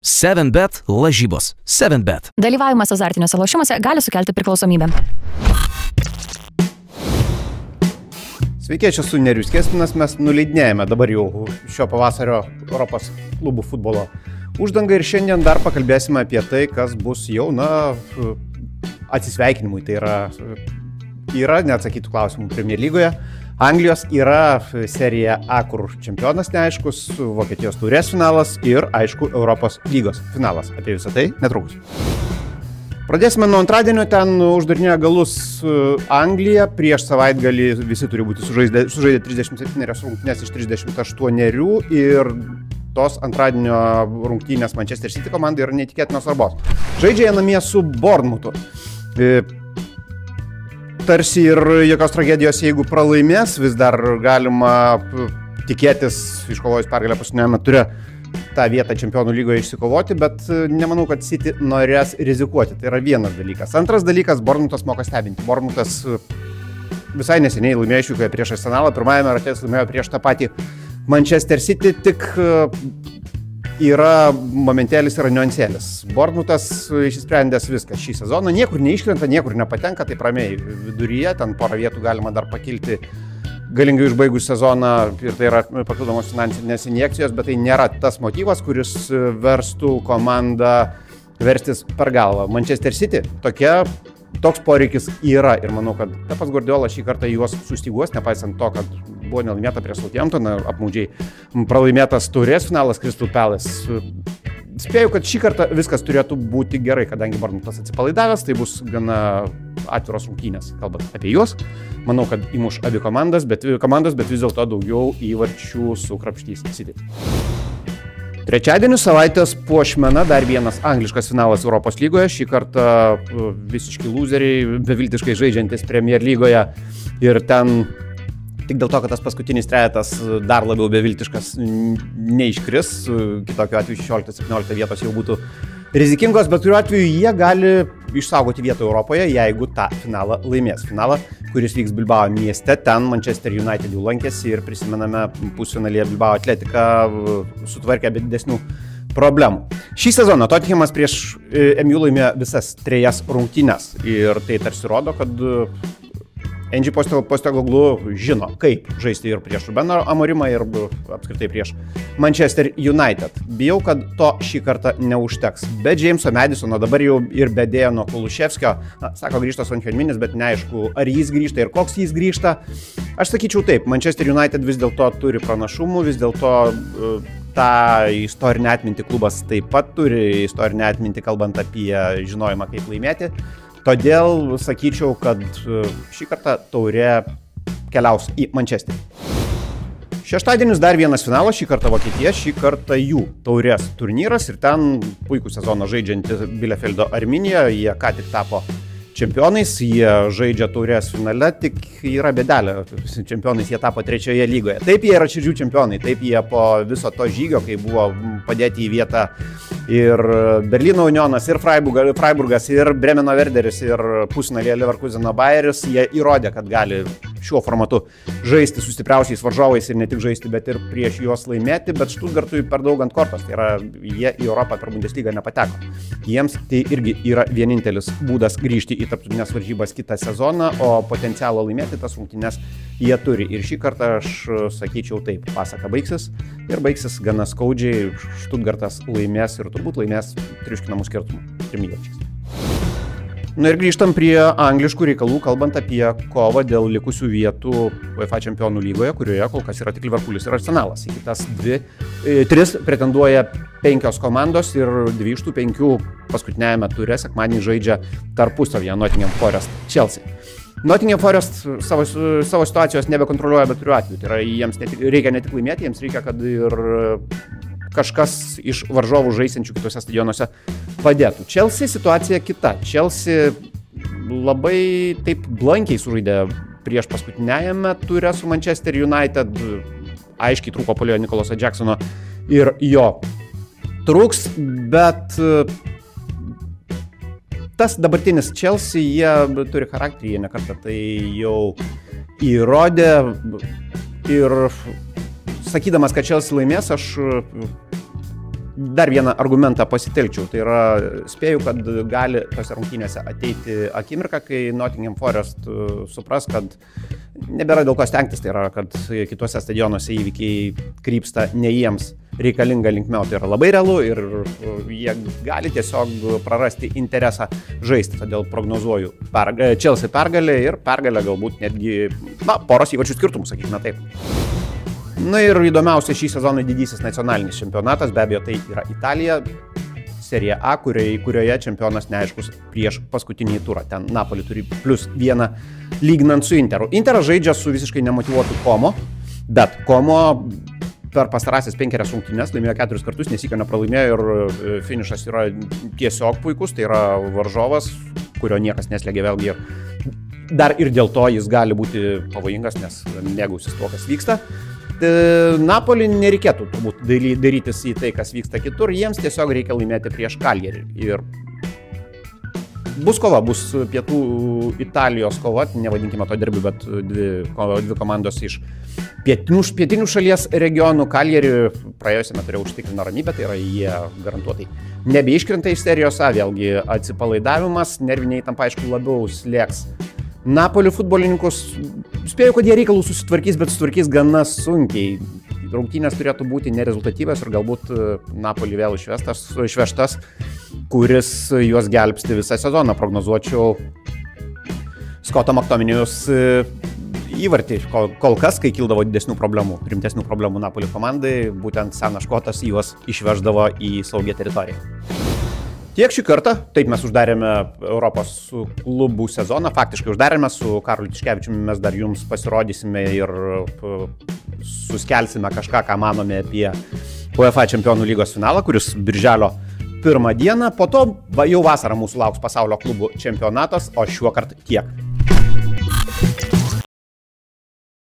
7bet lažybos. 7bet. Dalyvavimas azartiniuose lošimuose gali sukelti priklausomybę. Sveiki, čia su Nerijus Kespinas, mes nuleidinėjame dabar jau šio pavasario Europos klubų futbolo uždangą ir šiandien dar pakalbėsime apie tai, kas bus jau, atsisveikinimui. Tai yra neatsakytų klausimų Premier lygoje. Anglijos yra serija A, kur čempionas neaiškus, Vokietijos taurės finalas ir, aišku, Europos lygos finalas. Apie visą tai netrukus. Pradėsime nuo antradienio, ten uždarinėjo galus Anglija, prieš savaitgalį visi turi būti sužaidę 37 rungtynės iš 38 ir tos antradienio rungtynės Manchester City komandai yra neįtikėtinos svarbos. Žaidžia jie namie su Bournemouthu. Tarsi ir jokios tragedijos, jeigu pralaimės, vis dar galima tikėtis iškovojus pergalę paskutiniame ture tą vietą čempionų lygoje išsikovoti, bet nemanau, kad City norės rizikuoti. Tai yra vienas dalykas. Antras dalykas, Bournemouthas moka stebinti. Bournemouthas visai neseniai laimėjo išvykoje prieš Arsenalą, pirmajame rate laimėjo prieš tą patį Manchester City, tik yra momentėlis, yra niuansėlis. Bournemouthas išsprendęs viską šį sezoną, niekur neiškrenta, niekur nepatenka, tai ramiai viduryje, ten porą vietų galima dar pakilti galingai užbaigus sezoną ir tai yra papildomos finansinės injekcijos, bet tai nėra tas motyvas, kuris verstų komandą verstis per galvą. Manchester City toks poreikis yra ir manau, kad Pepas Guardiola šį kartą juos sustyguos, nepaisant to, kad buvo nelaimėta prieš Southamptoną, apmaudžiai pralaimėtas taurės finalas Crystal Palace. Spėju, kad šį kartą viskas turėtų būti gerai, kadangi Bournemouthas atsipalaidavęs, tai bus gana atviros rungtynės, kalbant apie juos. Manau, kad įmuš abi komandas, bet vis dėlto daugiau įvarčių sukrapštys City. Trečiadienį savaitės puošmena, dar vienas angliškas finalas Europos lygoje, šį kartą visiški lūzeriai, beviltiškai žaidžiantis Premier lygoje ir ten tik dėl to, kad tas paskutinis trejetas dar labiau beviltiškas neiškris, kitokio atveju 16-17 vietos jau būtų rizikingos, bet kuriuo atveju jie gali išsaugoti vietą Europoje, jeigu tą finalą laimės. Finalą, kuris vyks Bilbao mieste, ten Manchester United jau lankėsi ir prisimename pusfinalyje Bilbao Atletiką sutvarkė be didesnių problemų. Šį sezoną Tottenhamas prieš MU laimėjo visas 3 rungtynes ir tai tarsi rodo, kad Ange Postecoglou žino, kaip žaisti ir prieš Rubeną Amorimą ir apskritai prieš Manchester United. Bijau, kad to šį kartą neužteks. Be Jameso Madisono, dabar jau ir be Dejano Kulusevskio, sako grįžta Son Heung-minis, bet neaišku, ar jis grįžta ir koks jis grįžta. Aš sakyčiau taip, Manchester United vis dėlto turi pranašumų, vis dėlto tą istorinę atmintį klubas taip pat turi, istorinę atmintį kalbant apie žinojimą, kaip laimėti. Todėl sakyčiau, kad šį kartą taurė keliaus į Manchesterį. Šeštadienis dar vienas finalas, šį kartą Vokietija, šį kartą jų taurės turnyras ir ten puikų sezoną žaidžianti Bielefeldo Arminia, jie ką tik tapo čempionais, jie žaidžia taurės finale, tik yra bėdelė, čempionais jie tapo 3 lygoje. Taip jie yra širdžių čempionai, taip jie po viso to žygio, kai buvo padėti į vietą ir Berlyno Unionas, ir Freiburgas, ir Bremeno Werderis, ir pusfinalyje Leverkuseno Bayeris, jie įrodė, kad gali šiuo formatu žaisti su stipriausiais varžovais ir ne tik žaisti, bet ir prieš juos laimėti, bet Stuttgartui per daug ant kortos, tai yra jie į Europą per Bundeslygą nepateko. Jiems tai irgi yra vienintelis būdas grįžti į tarptautinės varžybas kitą sezoną, o potencialo laimėti tas rungtynes jie turi. Ir šį kartą aš sakyčiau taip, pasaka baigsis ir baigsis gana skaudžiai, Stuttgartas laimės ir turbūt laimės triuškinamų skirtumų 3 įvarčiais. Ir grįžtam prie angliškų reikalų, kalbant apie kovą dėl likusių vietų UEFA čempionų lygoje, kurioje kol kas yra tik Liverpoolis ir Arsenalas. Į kitas 3 pretenduoja 5 komandos ir 2 iš tų 5 paskutiniajame ture sekmadienį žaidžia tarpusavyje Nottingham Forest Chelsea. Nottingham Forest savo situacijos nebekontroliuoja bet kuriuo atveju. Tai yra, jiems reikia ne tik laimėti, jiems reikia, kad ir kažkas iš varžovų žaisiančių kitose stadionuose padėtų. Chelsea situacija kita. Chelsea labai taip blankiai sužaidė prieš paskutiniajame ture su Manchester United. Aiškiai trūko puolėjo Nicholasa Jacksono ir jo trūks, bet tas dabartinis Chelsea, jie turi charakterį, jie nekartą tai jau įrodė ir sakydamas, kad Chelsea laimės, aš dar vieną argumentą pasitelkčiau. Tai yra, spėju, kad gali tose rungtynėse ateiti akimirka, kai Nottingham Forest supras, kad nebėra dėl ko stengtis. Tai yra, kad kitose stadionuose įvykiai krypsta ne jiems reikalinga linkme, tai yra labai realu ir jie gali tiesiog prarasti interesą žaisti. Todėl prognozuoju Chelsea pergalę ir pergalę galbūt netgi, poros įvarčių skirtumų, sakykime taip. Na ir įdomiausia šį sezoną didysis nacionalinis čempionatas, be abejo, tai yra Italija, Serija A, kurioje čempionas neaiškus prieš paskutinį turą. Ten Napoli turi +1 lyginant su Interu. Interas žaidžia su visiškai nemotyvuotu Como, bet Como per pastarąsias 5 rungtynes laimėjo 4 kartus, nesikio nepralaimėjo ir finišas yra tiesiog puikus, tai yra varžovas, kurio niekas neslėgia vėlgi. Dar ir dėl to jis gali būti pavojingas, nes mėgausis tuo, kas vyksta. Napoli nereikėtų turbūt darytis į tai, kas vyksta kitur, jiems tiesiog reikia laimėti prieš Kaljerį. Ir bus kova, bus pietų Italijos kova, nevadinkime to derbiu, bet dvi komandos iš pietinių šalies regionų. Kaljerį praėjusiame turėjo užtikrino ramybę, tai yra jie garantuotai nebeiškrenta iš serijos A, vėlgi atsipalaidavimas, nerviniai įtampa aišku labiau slėgs Napolio futbolininkus. Spėju, kad jie reikalų susitvarkys, bet susitvarkys gana sunkiai. Rungtynės turėtų būti nerezultatyvios ir galbūt Napoli vėl išvežtas, kuris juos gelbsti visą sezoną. Prognozuočiau Scoto McTominay'us įvartį. Kol kas, kai kildavo rimtesnių problemų Napoli komandai, būtent senas Škotas juos išveždavo į saugią teritoriją. Tiek šį kartą, taip mes uždarėme Europos klubų sezoną, faktiškai uždarėme su Karoliu Tiškevičiumi, mes dar jums pasirodysime ir suskelsime kažką, ką manome apie UEFA Čempionų lygos finalą, kuris birželio 1 dieną, po to jau vasarą mūsų lauks pasaulio klubų čempionatas, o šiuokart tiek.